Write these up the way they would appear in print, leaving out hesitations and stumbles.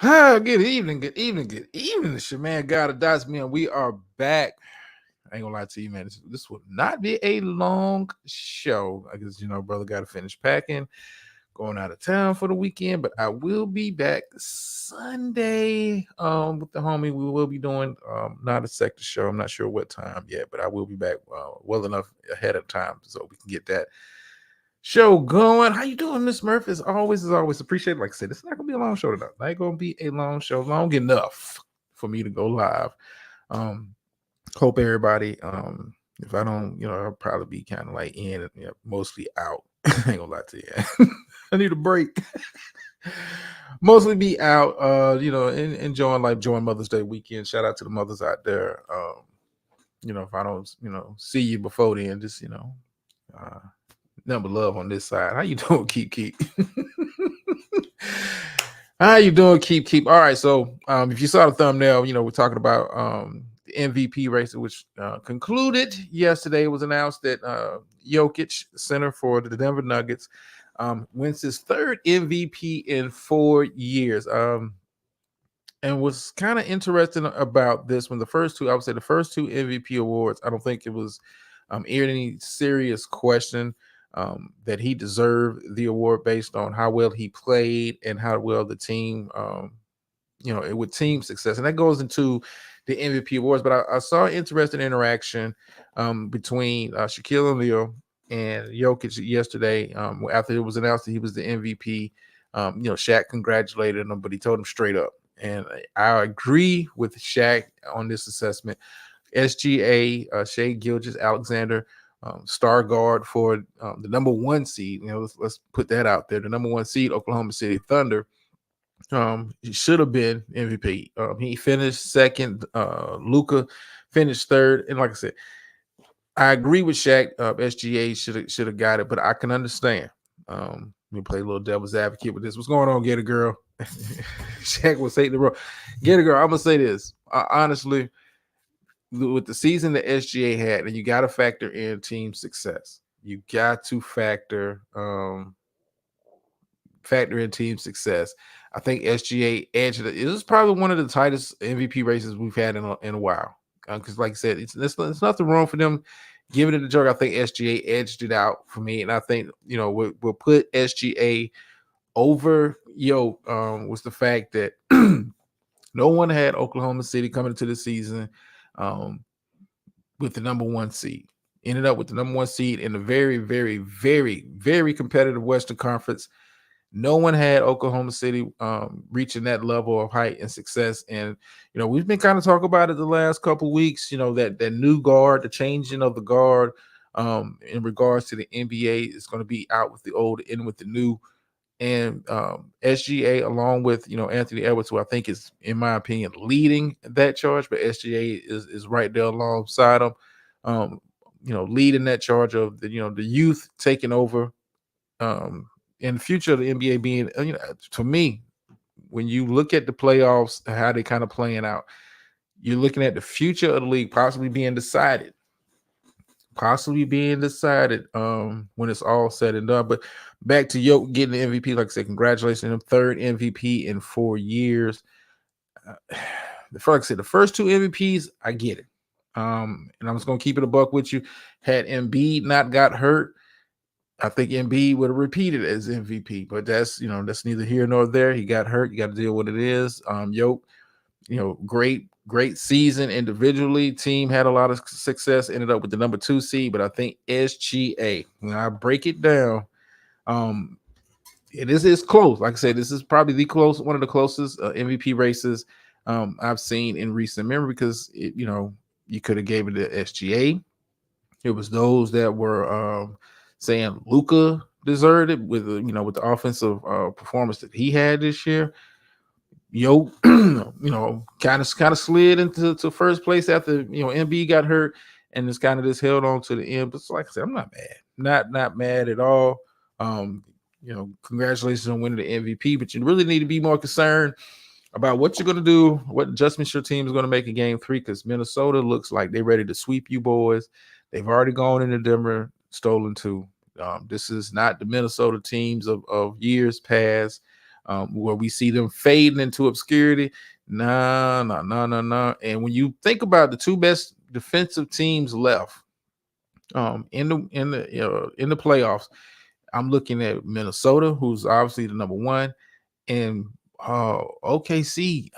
Good evening, good evening, good evening. It's your man, God of Dots, man. We are back. I ain't gonna lie to you, man. This will not be a long show. I guess, brother got to finish packing, going out of town for the weekend, but I will be back Sunday with the homie. We will be doing not a sector show. I'm not sure what time yet, but I will be back well enough ahead of time so we can get that show going. How you doing, Miss Murphy? As always, appreciate it. Like I said, it's not gonna be a long show tonight. Not gonna be a long show, long enough for me to go live. Um, hope everybody. If I don't, I'll probably be kind of like in, mostly out. I ain't gonna lie to you. I need a break. Mostly be out. Enjoying life, enjoying Mother's Day weekend. Shout out to the mothers out there. If I don't, see you before then, just uh, number love on this side. How you doing, Keep? How you doing, Keep? All right, so if you saw the thumbnail, we're talking about the MVP race, which concluded yesterday. It was announced that Jokic, center for the Denver Nuggets, wins his third MVP in 4 years. And what's kind of interesting about this one, I would say the first two MVP awards, I don't think it was aired any serious question that he deserved the award based on how well he played and how well the team, with team success. And that goes into the MVP awards. But I saw an interesting interaction between Shaquille O'Neal and Jokic yesterday after it was announced that he was the MVP. Shaq congratulated him, but he told him straight up. And I agree with Shaq on this assessment. SGA, Shai Gilgeous-Alexander, star guard for the number one seed. Let's put that out there. The number one seed, Oklahoma City Thunder. He should have been MVP. He finished second. Luka finished third. And like I said, I agree with Shaq. SGA should have got it, but I can understand. Let me play a little devil's advocate with this. What's going on, Get a Girl? Shaq will say the road. Get a Girl. I'm gonna say this honestly. With the season that SGA had, and you got to factor in team success. You got to factor in team success. I think SGA edged it. It was probably one of the tightest MVP races we've had in a while. Because, like I said, it's nothing wrong for them giving it a joke. I think SGA edged it out for me, and I think we'll put SGA over was the fact that no one had Oklahoma City coming into the season with the number one seed. Ended up with the number one seed in the very, very, very, very competitive Western Conference. No one had Oklahoma City reaching that level of height and success. And, we've been kind of talking about it the last couple of weeks, that new guard, the changing of the guard in regards to the NBA is going to be out with the old, in with the new. And SGA, along with Anthony Edwards, who I think is, in my opinion, leading that charge, but SGA is right there alongside him, leading that charge of the youth taking over, in the future of the NBA being, to me, when you look at the playoffs, how they kind of playing out, you're looking at the future of the league possibly being decided when it's all said and done. But back to Yoke getting the MVP, like I said, congratulations on him, third MVP in 4 years. Like I said, the first two MVPs, I get it. And I'm just gonna keep it a buck with you. Had Embiid not got hurt, I think Embiid would have repeated as MVP, but that's neither here nor there. He got hurt. You got to deal with it is. Yoke, great season individually. Team had a lot of success. Ended up with the number 2 seed, but I think SGA. When I break it down, it's close. Like I said, this is probably one of the closest MVP races I've seen in recent memory because you could have gave it to SGA. It was those that were saying Luka deserved it with the offensive performance that he had this year. Kind of slid into first place after Embiid got hurt, and it's kind of just held on to the end. But like I said, I'm not mad, not mad at all. Congratulations on winning the MVP, but you really need to be more concerned about what you're going to do, what adjustments your team is going to make in Game 3, because Minnesota looks like they're ready to sweep you boys. They've already gone into Denver, stolen 2. This is not the Minnesota teams of years past. where we see them fading into obscurity. No, no, no, no, no. And when you think about the two best defensive teams left in the playoffs, I'm looking at Minnesota, who's obviously the number one, and OKC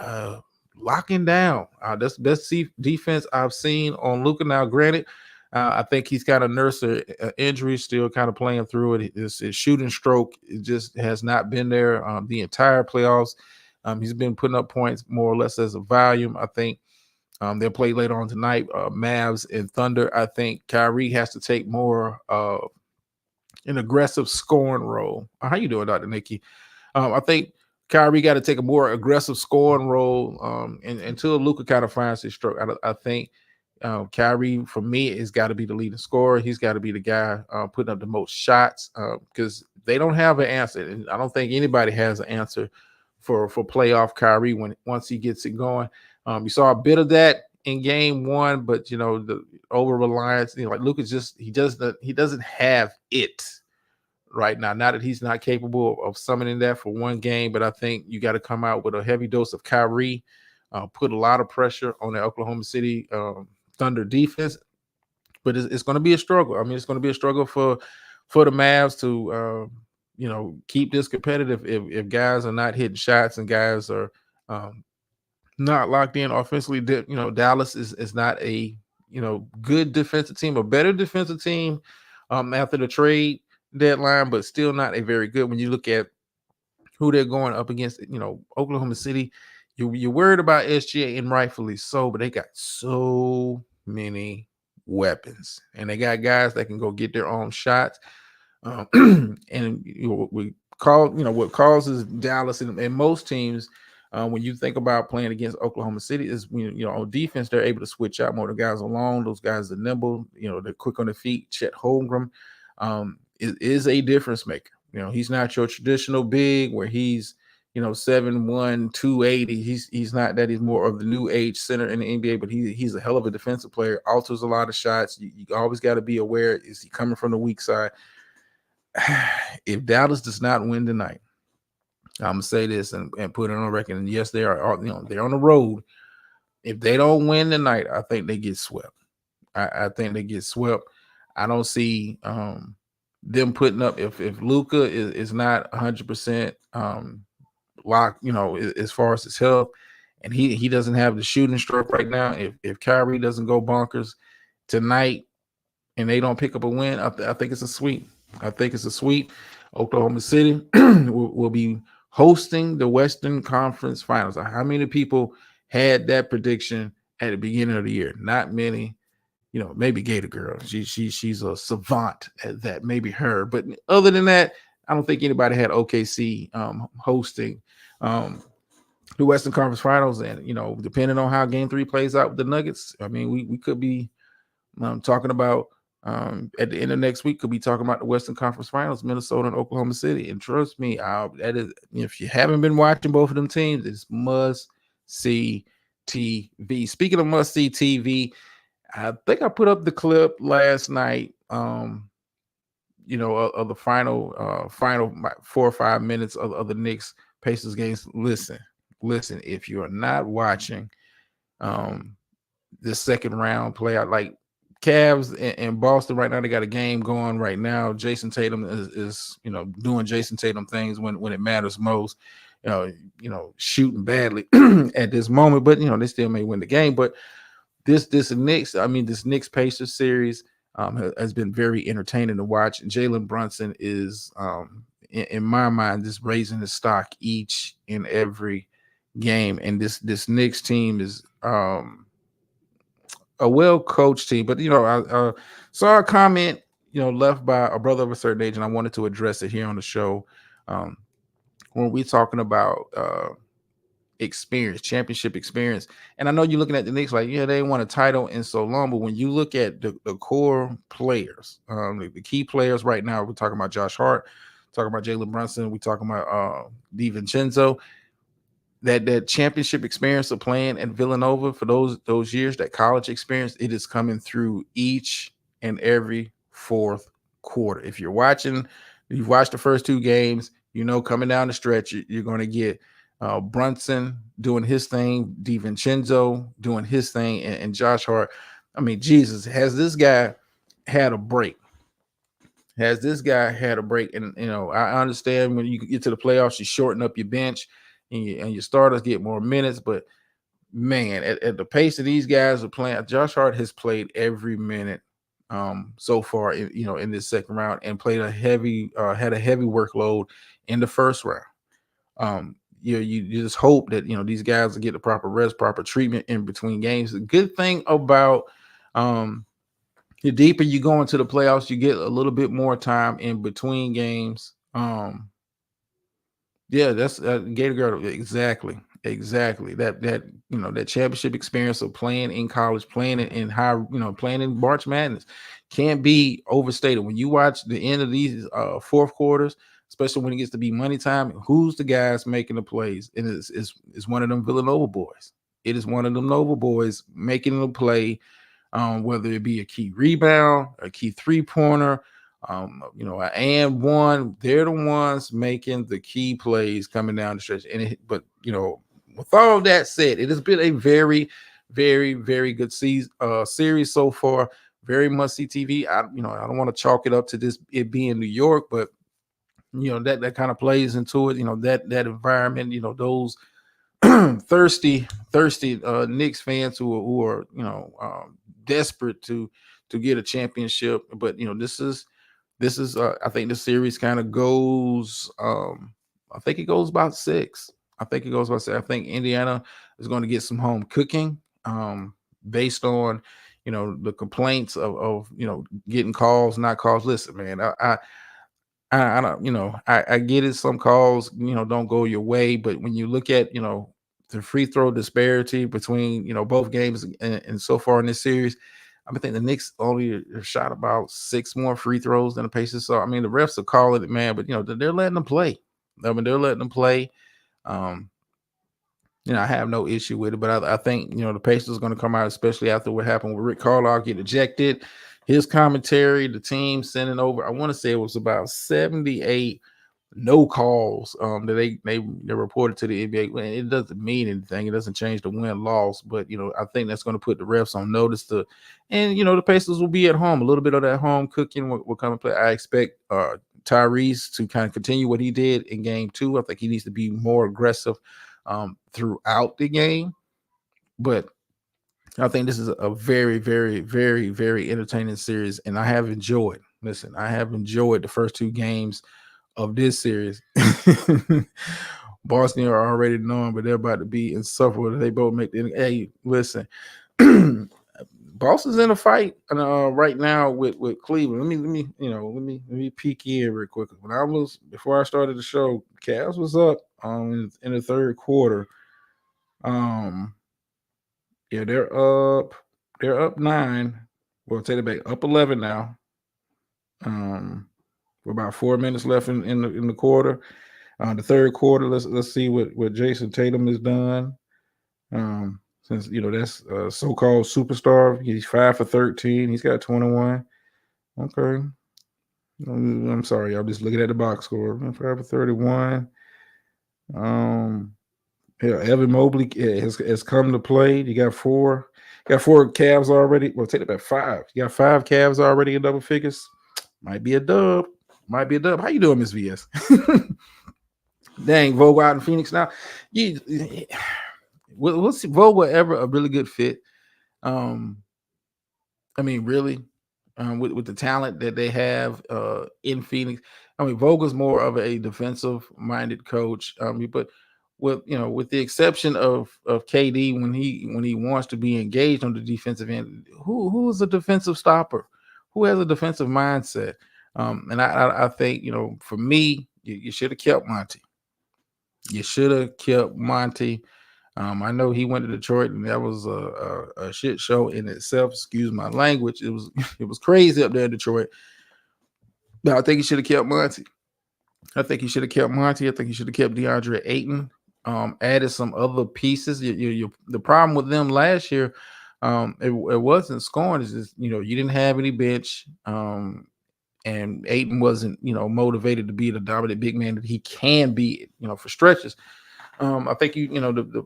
locking down. That's the best defense I've seen on Luka. Now, granted, I think he's kind of nursed an injury, still kind of playing through it. His shooting stroke, it just has not been there the entire playoffs. He's been putting up points more or less as a volume. I think they'll play later on tonight, Mavs and Thunder. I think Kyrie has to take more an aggressive scoring role. How you doing, Dr. Nikki? I think Kyrie got to take a more aggressive scoring role and until Luka kind of finds his stroke. I think Kyrie, for me, has got to be the leading scorer. He's got to be the guy putting up the most shots because they don't have an answer. And I don't think anybody has an answer for playoff Kyrie once he gets it going. You saw a bit of that in game one, but the over reliance, like Luka he doesn't have it right now. Not that he's not capable of summoning that for one game, but I think you got to come out with a heavy dose of Kyrie, put a lot of pressure on the Oklahoma City Thunder defense. But it's going to be a struggle. I mean, it's going to be a struggle for the Mavs to keep this competitive if guys are not hitting shots and guys are not locked in offensively. Dallas is not a good defensive team, a better defensive team after the trade deadline, but still not a very good. When you look at who they're going up against, Oklahoma City, you're worried about SGA, and rightfully so, but they got so many weapons and they got guys that can go get their own shots. And what causes Dallas and most teams when you think about playing against Oklahoma City is on defense, they're able to switch out more. The guys alone, those guys are nimble, they're quick on the feet. Chet Holmgren is a difference maker. He's not your traditional big where he's 7'1", 280. He's not that. He's more of the new age center in the NBA, but he's a hell of a defensive player, alters a lot of shots. You always got to be aware, is he coming from the weak side? If Dallas does not win tonight, I'm gonna say this and put it on record. And yes, they are. They're on the road. If they don't win tonight, I think they get swept. I think they get swept. I don't see them putting up if Luka is not 100% locked. As far as his health, and he doesn't have the shooting stroke right now. If Kyrie doesn't go bonkers tonight, and they don't pick up a win, I think it's a sweep. I think it's a sweep. Oklahoma City will be hosting the Western Conference Finals. How many people had that prediction at the beginning of the year? Not many. Maybe Gator Girl. She's a savant at that. Maybe her. But other than that, I don't think anybody had OKC hosting the Western Conference Finals. And depending on how Game 3 plays out with the Nuggets, I mean, we could be talking about. At the end of next week, could be talking about the Western Conference Finals, Minnesota and Oklahoma City. And trust me, that is, if you haven't been watching both of them teams, it's must-see TV. Speaking of must-see TV, I think I put up the clip last night, of the final 4 or 5 minutes of the Knicks Pacers games. Listen, if you are not watching this second round playout, like Cavs and Boston right now, they got a game going right now. Jason Tatum is doing Jason Tatum things when it matters most. Shooting badly at this moment, but they still may win the game. But this Knicks Pacers series has been very entertaining to watch. And Jalen Brunson is in my mind just raising his stock each and every game. And this Knicks team is a well-coached team, but I saw a comment left by a brother of a certain age, and I wanted to address it here on the show. When we're talking about experience, championship experience, and I know you're looking at the Knicks like, yeah, they won a title in so long, but when you look at the core players, the key players right now, we're talking about Josh Hart, talking about Jalen Brunson, we're talking about DiVincenzo. That championship experience of playing at Villanova for those years, that college experience, it is coming through each and every fourth quarter. If you've watched the first two games, coming down the stretch, you're going to get Brunson doing his thing, DiVincenzo doing his thing, and Josh Hart. I mean, Jesus, has this guy had a break? Has this guy had a break? And I understand when you get to the playoffs, you shorten up your bench and your starters get more minutes. But man, at the pace that these guys are playing, Josh Hart has played every minute so far, in this second round, and played had a heavy workload in the first round. You just hope that these guys will get the proper rest, proper treatment in between games. The good thing about the deeper you go into the playoffs, you get a little bit more time in between games. Yeah, that's Gator Girl. Exactly. That championship experience of playing in college, playing in high, playing in March Madness can't be overstated. When you watch the end of these fourth quarters, especially when it gets to be money time, who's the guys making the plays? And it's one of them Villanova boys. It is one of them Nova boys making the play, whether it be a key rebound, a key three-pointer, an and one. They're the ones making the key plays coming down the stretch. But with all that said, it has been a very, very, very good series so far. Very must-see TV. I don't want to chalk it up to it being New York, but that kind of plays into it. That environment. Those thirsty Knicks fans who are desperate to get a championship. But this is I think the series kind of goes. I think it goes about 6. I think I think Indiana is going to get some home cooking, based on the complaints of getting calls, not calls. Listen, man, I don't, I get it. Some calls, don't go your way, but when you look at, the free throw disparity between, both games and so far in this series, I think the Knicks only shot about 6 more free throws than the Pacers. So, I mean, the refs are calling it, man, but, they're letting them play. I mean, they're letting them play. I have no issue with it, but I think, the Pacers are going to come out, especially after what happened with Rick Carlisle get ejected. His commentary, the team sending over, I want to say it was about 78 no calls that they reported to the NBA. It doesn't mean anything. It doesn't change the win-loss, but I think that's going to put the refs on notice and the Pacers will be at home. A little bit of that home cooking will come and play. I expect Tyrese to kind of continue what he did in game 2. I think he needs to be more aggressive throughout the game, but I think this is a very, very, very, very entertaining series, and I have enjoyed the first 2 games of this series. Boston are already knowing, but they're about to be insufferable. They both make the hey, listen. Boston's in a fight right now with Cleveland. Let me peek in real quick. Before I started the show, Cavs was up in the third quarter. Yeah, they're up 9. Well, take it back, up 11 now. With about 4 minutes left in the quarter. The third quarter, let's see what Jason Tatum has done. Since that's a so-called superstar, he's 5 for 13. He's got 21. Okay, I'm sorry, I'm just looking at the box score. 5 for 31. Evan Mobley has come to play. You got 4 Cavs already. Well, take it back, 5. You got 5 Cavs already in double figures. Might be a dub. How you doing, Miss VS? Dang, Vogel out in Phoenix now. We'll see Vogel ever a really good fit. I mean, really, with the talent that they have in Phoenix. I mean, Vogel's more of a defensive-minded coach. But with the exception of KD, when he wants to be engaged on the defensive end, who is a defensive stopper? Who has a defensive mindset? And I think, for me, you should have kept Monty. You should have kept Monty. I know he went to Detroit, and that was a shit show in itself. Excuse my language. It was crazy up there in Detroit. But I think he should have kept Monty. I think he should have kept DeAndre Ayton. Added some other pieces. The problem with them last year, it wasn't scoring. It's just, you didn't have any bench. and Ayton wasn't, motivated to be the dominant big man that he can be, for stretches. I think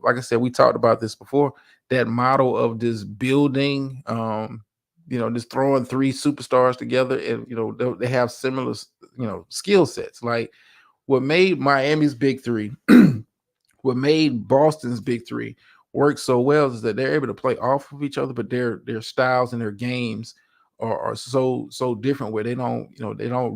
like I said, we talked about this before. That model of this building, just throwing three superstars together, and they have similar, skill sets. Like what made Miami's big three, what made Boston's big three work so well is that they're able to play off of each other, but their styles and their games are so different where they don't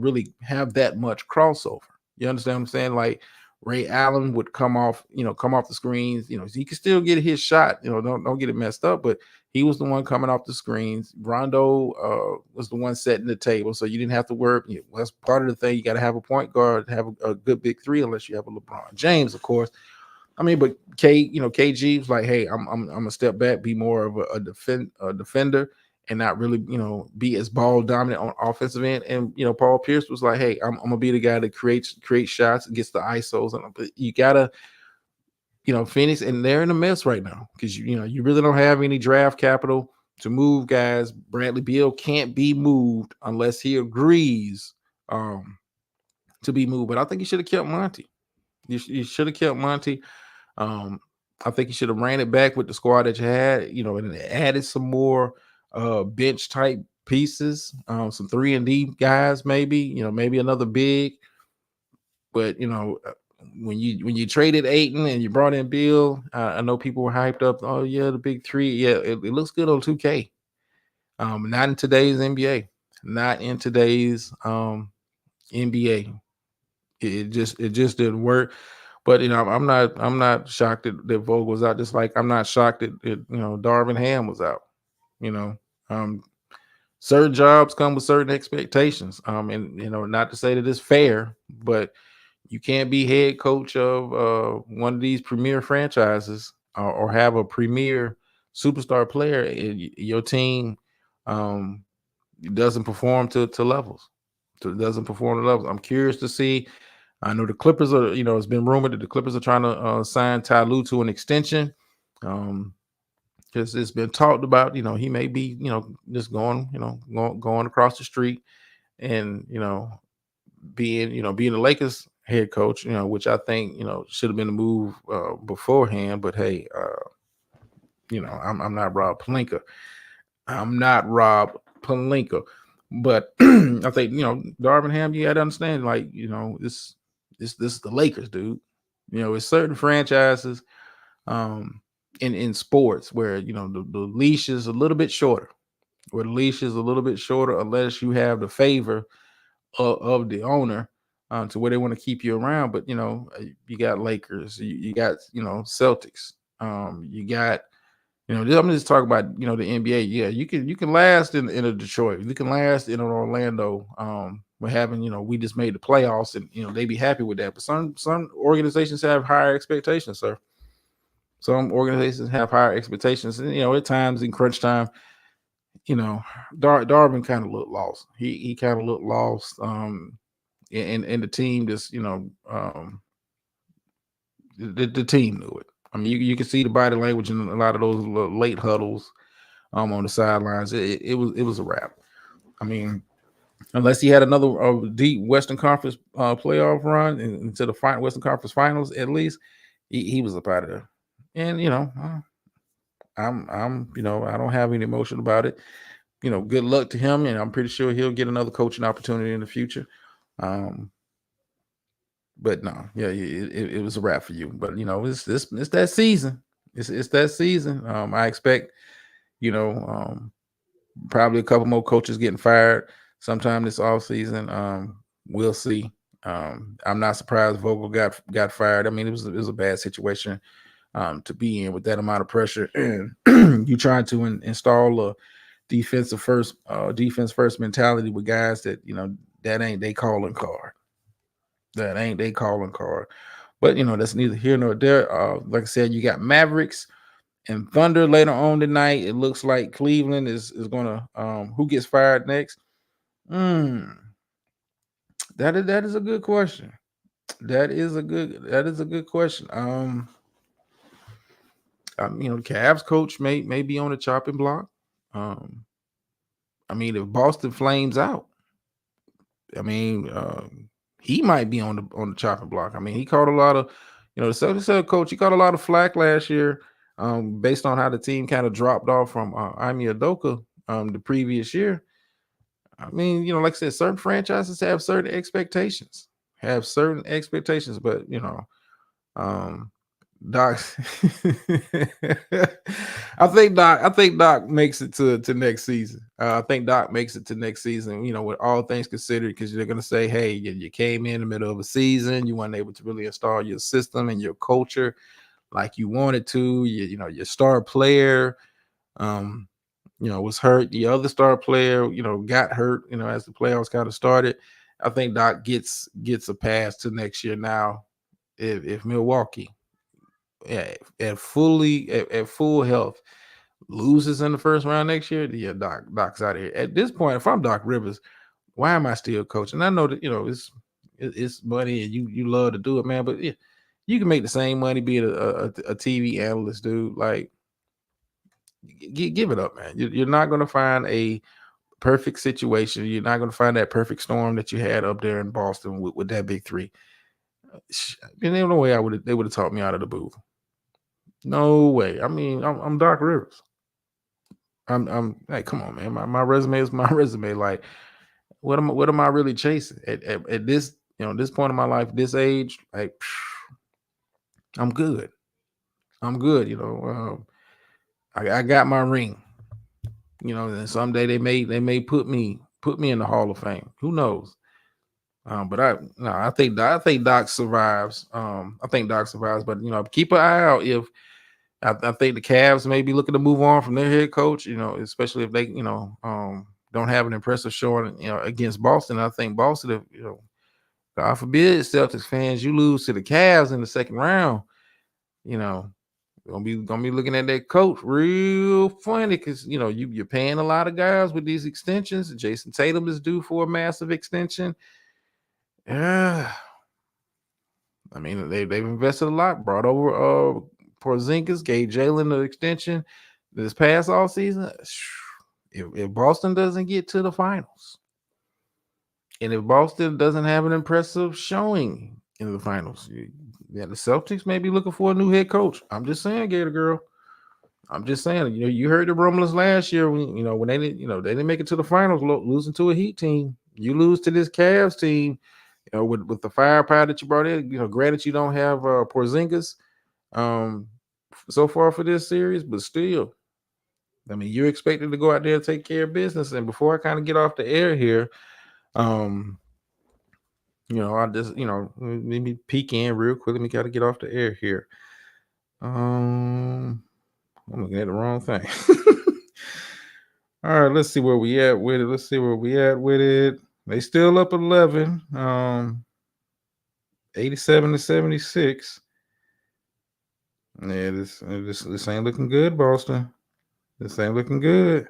really have that much crossover. You understand what I'm saying? Like Ray Allen would come off the screens. He could still get his shot. Don't get it messed up, but he was the one coming off the screens. Rondo was the one setting the table, so you didn't have to work. That's part of the thing. You got to have a point guard to have a good big three, unless you have a LeBron James, of course. I mean, but KG was like, hey, I'm gonna step back, be more of a defender, and not really, be as ball dominant on offensive end. And Paul Pierce was like, hey, I'm gonna be the guy that creates shots and gets the ISOs. But you gotta, Phoenix, and they're in a mess right now because you really don't have any draft capital to move guys. Bradley Beal can't be moved unless he agrees to be moved. But I think you should have kept Monty. You should have kept Monty. I think you should have ran it back with the squad that you had, and added some more bench type pieces, some 3-and-D guys, maybe, maybe another big. But when you traded Ayton and you brought in Bill, I know people were hyped up. Oh yeah, the big three. Yeah, it looks good on 2K. Not in today's NBA. Not in today's NBA. It just didn't work. But I'm not shocked that Vogel was out. Just like I'm not shocked that Darvin Ham was out. Certain jobs come with certain expectations. And not to say that it's fair, but you can't be head coach of one of these premier franchises or have a premier superstar player. Your team doesn't perform to levels. It doesn't perform to levels. I'm curious to see. I know the Clippers are, it's been rumored that the Clippers are trying to sign Ty Lue to an extension. Because it's been talked about, he may be, just going across the street and, being the Lakers head coach, which I think, should have been a move beforehand. But hey, I'm not Rob Pelinka. But I think, Darvin Ham, you got to understand, like, this is the Lakers, dude. It's certain franchises in sports where, the leash is a little bit shorter, unless you have the favor of the owner to where they want to keep you around. But, you got Lakers, you got, Celtics, you got, I'm just talking about, the NBA. Yeah, you can last in a Detroit. You can last in an Orlando. We're having, we just made the playoffs, and they be happy with that. But some organizations have higher expectations, sir. Some organizations have higher expectations, and at times in crunch time, Darvin kind of looked lost. He kind of looked lost. And the team just, the team knew it. I mean, you can see the body language in a lot of those late huddles on the sidelines. It was a wrap. I mean, unless he had another deep Western Conference playoff run into the Western Conference Finals, at least he was up out of there. And I'm I don't have any emotion about it. Good luck to him, and I'm pretty sure he'll get another coaching opportunity in the future. But no, yeah, it was a wrap for you. But it's that season. It's that season. I expect probably a couple more coaches getting fired sometime this off season. We'll see. I'm not surprised Vogel got fired. I mean, it was a bad situation to be in with that amount of pressure, and you trying to install a defense first mentality with guys that that ain't they calling card. That ain't they calling card. But that's neither here nor there. Like I said, you got Mavericks and Thunder later on tonight. It looks like Cleveland is gonna who gets fired next? That is a good question. That is a good question. The Cavs coach may be on the chopping block. I mean, if Boston flames out, I mean, he might be on the chopping block. I mean, he caught a lot of, the Celtics head coach. He caught a lot of flack last year, based on how the team kind of dropped off from Ime Udoka the previous year. I mean, like I said, certain franchises have certain expectations, but um, Doc, I think Doc makes it to next season. I think Doc makes it to next season. With all things considered, because they're gonna say, "Hey, you came in the middle of a season. You weren't able to really install your system and your culture like you wanted to. Your star player, um, was hurt. The other star player, got hurt. As the playoffs kind of started. I think Doc gets a pass to next year now. If Milwaukee, at full health, loses in the first round next year, yeah, Doc's out of here. At this point, if I'm Doc Rivers, why am I still coaching? I know that it's money and you love to do it, man. But yeah, you can make the same money being a TV analyst, dude. Like, give it up, man. You're not going to find a perfect situation. You're not going to find that perfect storm that you had up there in Boston with that big three. And there's no way they would have talked me out of the booth. No way. I mean, I'm Doc Rivers. I'm hey, come on, man. My resume is my resume. Like, what am I really chasing at this this point in my life, this age? Like, I'm good. I'm good. I got my ring. And someday they may put me in the Hall of Fame. Who knows? But I think Doc survives. I think Doc survives. But keep an eye out if I think the Cavs may be looking to move on from their head coach, especially if they, don't have an impressive showing, against Boston. I think Boston, if, God forbid, Celtics fans, you lose to the Cavs in the second round, gonna be looking at that coach real funny because you're paying a lot of guys with these extensions. Jason Tatum is due for a massive extension. Yeah, I mean they've invested a lot, brought over Porzingis, gave Jalen the extension this past all season. If Boston doesn't get to the finals, and if Boston doesn't have an impressive showing in the finals, the Celtics may be looking for a new head coach. I'm just saying, Gator Girl. I'm just saying. You heard the rumblings last year when they didn't make it to the finals, losing to a Heat team. You lose to this Cavs team, with the firepower that you brought in. Granted you don't have Porzingis so far for this series, but still, I mean, you're expected to go out there and take care of business. And before I kind of get off the air here, I just, let me peek in real quick. Let me gotta get off the air here. I'm looking at the wrong thing. All right, let's see where we at with it. They still up 11. 87-76. Yeah, this ain't looking good, Boston. This ain't looking good.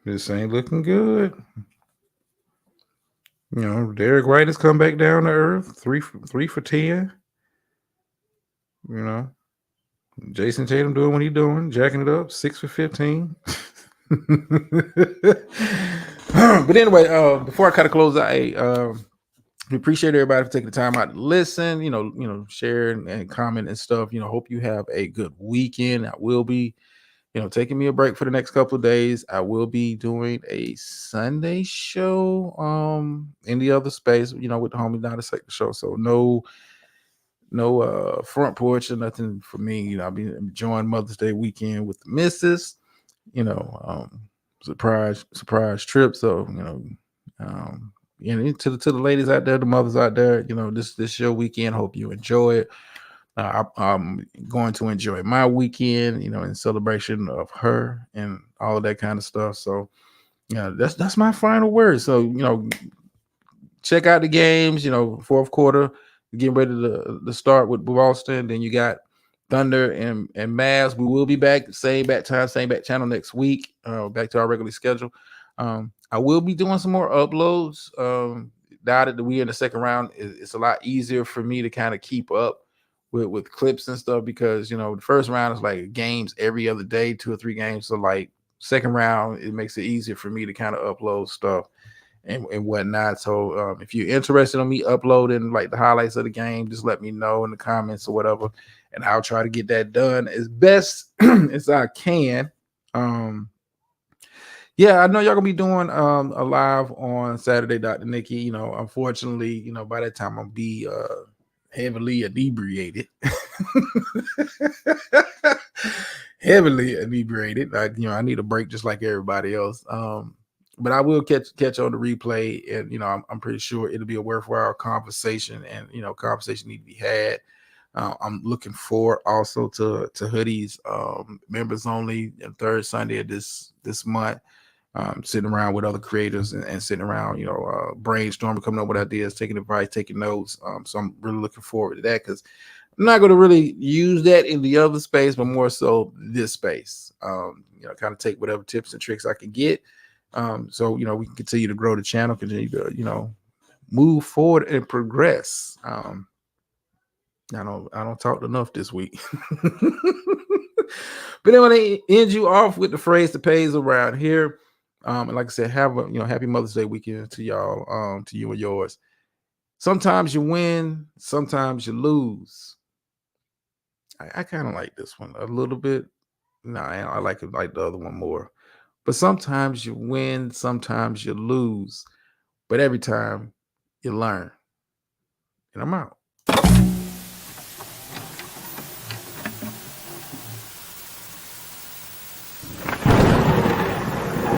This ain't looking good. Derek White has come back down to earth. 3 for 10. Jason Tatum doing what he's doing, jacking it up. 6 for 15. But anyway, before I kind of close out, we appreciate everybody for taking the time out to listen. Share and comment and stuff. Hope you have a good weekend. I will be taking me a break for the next couple of days. I will be doing a Sunday show in the other space, with the homie Not a Second Show. So no front porch or nothing for me. I'll be enjoying Mother's Day weekend with the missus, surprise trip. So, to the ladies out there, the mothers out there, this your weekend. Hope you enjoy it. I'm going to enjoy my weekend, in celebration of her and all of that kind of stuff. So, that's my final word. So, check out the games. Fourth quarter, getting ready to start with Boston. Then you got Thunder and Mavs. We will be back, same bat time, same bat channel next week. Back to our regular schedule. I will be doing some more uploads. Now that we're in the second round, it's a lot easier for me to kind of keep up with clips and stuff because the first round is like games every other day, 2 or 3 games. So like second round, it makes it easier for me to kind of upload stuff and whatnot. So if you're interested in me uploading like the highlights of the game, just let me know in the comments or whatever, and I'll try to get that done as best as I can. Yeah, I know y'all gonna be doing a live on Saturday, Dr. Nikki. Unfortunately, by that time I'll be heavily inebriated. Heavily inebriated. I need a break just like everybody else. But I will catch on the replay, and I'm pretty sure it'll be a worthwhile conversation, and conversation need to be had. I'm looking forward also to hoodies, members only, and third Sunday of this month. Sitting around with other creators and sitting around, brainstorming, coming up with ideas, taking advice, taking notes. So I'm really looking forward to that, because I'm not going to really use that in the other space, but more so this space. Kind of take whatever tips and tricks I can get. So we can continue to grow the channel, continue to move forward and progress. I don't talk enough this week. But then when they end you off with the phrase "the pays around here," and like I said, have a happy Mother's Day weekend to y'all, to you and yours. Sometimes you win, sometimes you lose. I kind of like this one a little bit. No, I like it like the other one more. But sometimes you win, sometimes you lose. But every time you learn. And I'm out.